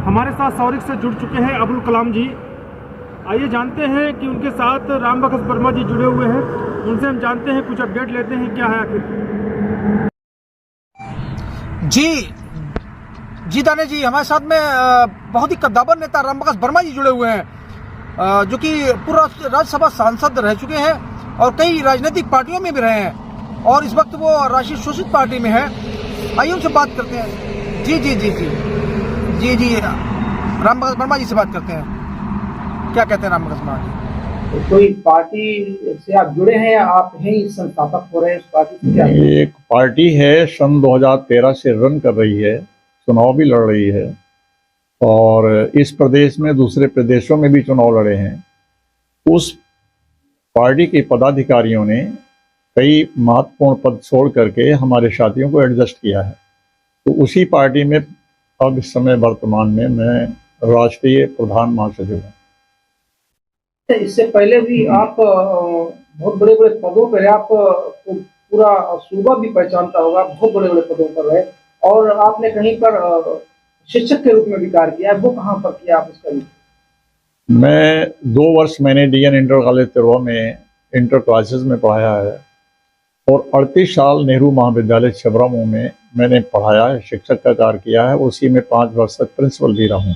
हमारे साथ सौरिक से जुड़ चुके हैं अबुल कलाम जी। आइए जानते हैं कि उनके साथ रामबख्श वर्मा जी जुड़े हुए हैं, उनसे हम जानते हैं, कुछ अपडेट लेते हैं क्या है आखिर। जी दाने जी, हमारे साथ में बहुत ही कद्दावर नेता रामबख्श वर्मा जी जुड़े हुए हैं, जो कि पूरा राज्यसभा सांसद रह चुके हैं और कई राजनीतिक पार्टियों में भी रहे हैं और इस वक्त वो राष्ट्रीय शोषित पार्टी में है। आइए उनसे बात करते हैं। जी रामबख्श वर्मा जी से बात करते हैं। क्या कहते हैं रामबख्श वर्मा जी? तो कोई पार्टी से आप जुड़े हैं या आप हैं संस्थापक हो रहे हैं उस पार्टी से? क्या एक पार्टी है, सन 2013 से रन कर रही है, चुनाव भी लड़ रही है और इस प्रदेश में दूसरे प्रदेशों में भी चुनाव लड़े हैं। उस पार्टी के पदाधिकारियों ने कई महत्वपूर्ण पद छोड़ करके हमारे साथियों को एडजस्ट किया है। तो उसी पार्टी में अब इस समय वर्तमान में मैं राष्ट्रीय प्रधान महासचिव हूँ। इससे पहले भी आप बहुत बड़े बड़े पदों पर, आप पूरा सूबा भी पहचानता होगा, बहुत बड़े बड़े पदों पर रहे और आपने कहीं पर शिक्षक के रूप में भी कार्य किया है। वो कहाँ पर किया आप इसका? मैं 2 वर्ष मैंने DN इंटर कॉलेज तिरवा में इंटर क्लासेस में पढ़ाया है और 38 साल नेहरू महाविद्यालय छिबरामऊ में मैंने पढ़ाया है, शिक्षक का कार्य किया है। उसी में 5 वर्ष तक प्रिंसिपल भी रहा हूँ।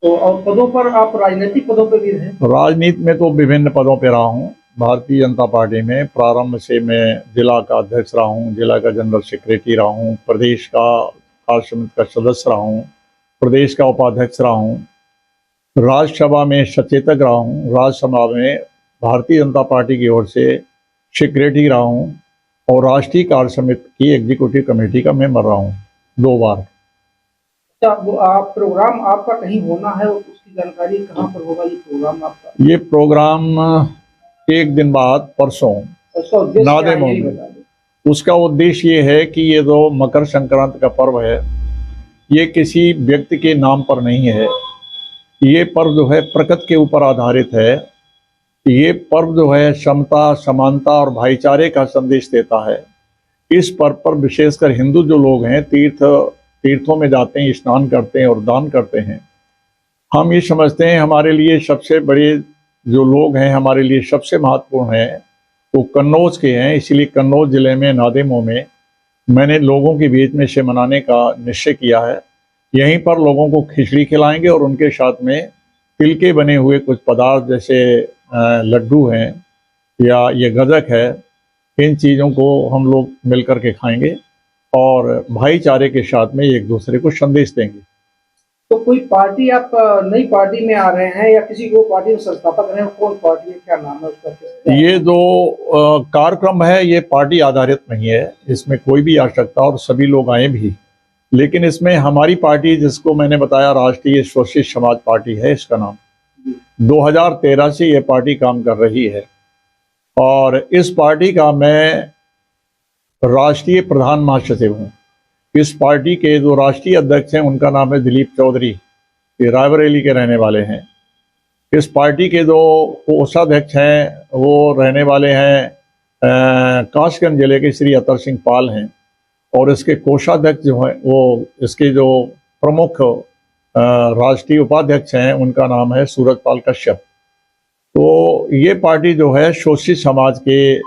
तो और पदों पर आप राजनीतिक पदों पर भी रहे? राजनीति में तो विभिन्न पदों पर रहा हूँ। भारतीय जनता पार्टी में प्रारंभ से मैं जिला का अध्यक्ष रहा हूँ, जिला का जनरल सेक्रेटरी रहा हूँ, प्रदेश का कार्य समिति का सदस्य रहा हूँ, प्रदेश का उपाध्यक्ष रहा हूँ, राज्यसभा में सचेतक रहा हूँ, राज्यसभा में भारतीय जनता पार्टी की ओर से सेक्रेटरी रहा हूँ और राष्ट्रीय कार्य समिति की एग्जीक्यूटिव कमेटी का मेंबर रहा हूँ 2 बार। आप प्रोग्राम आपका कहीं होना है, उसकी जानकारी कहाँ पर होगा ये प्रोग्राम आपका? ये प्रोग्राम एक दिन बाद परसों नादेमो में। उसका उद्देश्य ये है कि ये जो मकर संक्रांति का पर्व है, ये किसी व्यक्ति के नाम पर नहीं है। ये पर्व जो है प्रकृति के ऊपर आधारित है। ये पर्व जो है समता, समानता और भाईचारे का संदेश देता है। इस पर्व पर विशेषकर हिंदू जो लोग हैं तीर्थों में जाते हैं, स्नान करते हैं और दान करते हैं। हम ये समझते हैं हमारे लिए सबसे बड़े जो लोग हैं, हमारे लिए सबसे महत्वपूर्ण हैं, वो कन्नौज के हैं। इसीलिए कन्नौज जिले में नादेमो में मैंने लोगों के बीच में इसे मनाने का निश्चय किया है। यहीं पर लोगों को खिचड़ी खिलाएंगे और उनके साथ में तिल के बने हुए कुछ पदार्थ जैसे लड्डू हैं या ये गजक है, इन चीज़ों को हम लोग मिलकर के खाएंगे और भाईचारे के साथ में एक दूसरे को संदेश देंगे। तो कोई पार्टी, आप नई पार्टी में आ रहे हैं या किसी को पार्टी में संस्थापक रहे हैं? कौन पार्टी है, क्या नाम है उसका? ये जो कार्यक्रम है ये पार्टी आधारित नहीं है, इसमें कोई भी आ सकता और सभी लोग आए भी। लेकिन इसमें हमारी पार्टी, जिसको मैंने बताया राष्ट्रीय शोषित समाज पार्टी है, इसका नाम 2013 से ये पार्टी काम कर रही है और इस पार्टी का मैं राष्ट्रीय प्रधान महासचिव हूँ। इस पार्टी के जो राष्ट्रीय अध्यक्ष हैं उनका नाम है दिलीप चौधरी, ये रायबरेली के रहने वाले हैं। इस पार्टी के जो कोषाध्यक्ष हैं वो रहने वाले हैं कासगंज जिले के श्री अतर सिंह पाल हैं और इसके कोषाध्यक्ष जो हैं वो इसके जो प्रमुख राष्ट्रीय उपाध्यक्ष हैं उनका नाम है सूरजपाल कश्यप। तो ये पार्टी जो है शोषित समाज के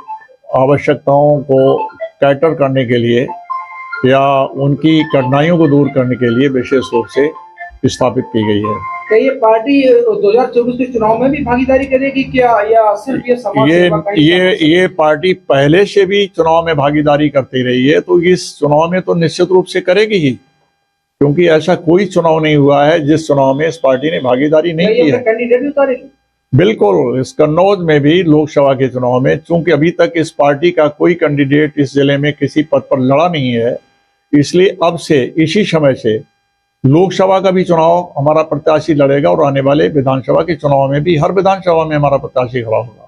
आवश्यकताओं को कैटर करने के लिए या उनकी कठिनाइयों को दूर करने के लिए विशेष रूप से स्थापित की गई है। क्या ये पार्टी 2024 के चुनाव में भी भागीदारी करेगी क्या, या सिर्फ ये समाज सेवा का ये पार्टी पहले से भी चुनाव में भागीदारी करती रही है, तो इस चुनाव में तो निश्चित रूप से करेगी ही, क्योंकि ऐसा कोई चुनाव नहीं हुआ है जिस चुनाव में इस पार्टी ने भागीदारी नहीं की है। कैंडिडेट भी उतारेगी? बिल्कुल। इस कन्नौज में भी लोकसभा के चुनाव में, चूंकि अभी तक इस पार्टी का कोई कैंडिडेट इस जिले में किसी पद पर लड़ा नहीं है, इसलिए अब से इसी समय से लोकसभा का भी चुनाव हमारा प्रत्याशी लड़ेगा और आने वाले विधानसभा के चुनाव में भी हर विधानसभा में हमारा प्रत्याशी खड़ा होगा।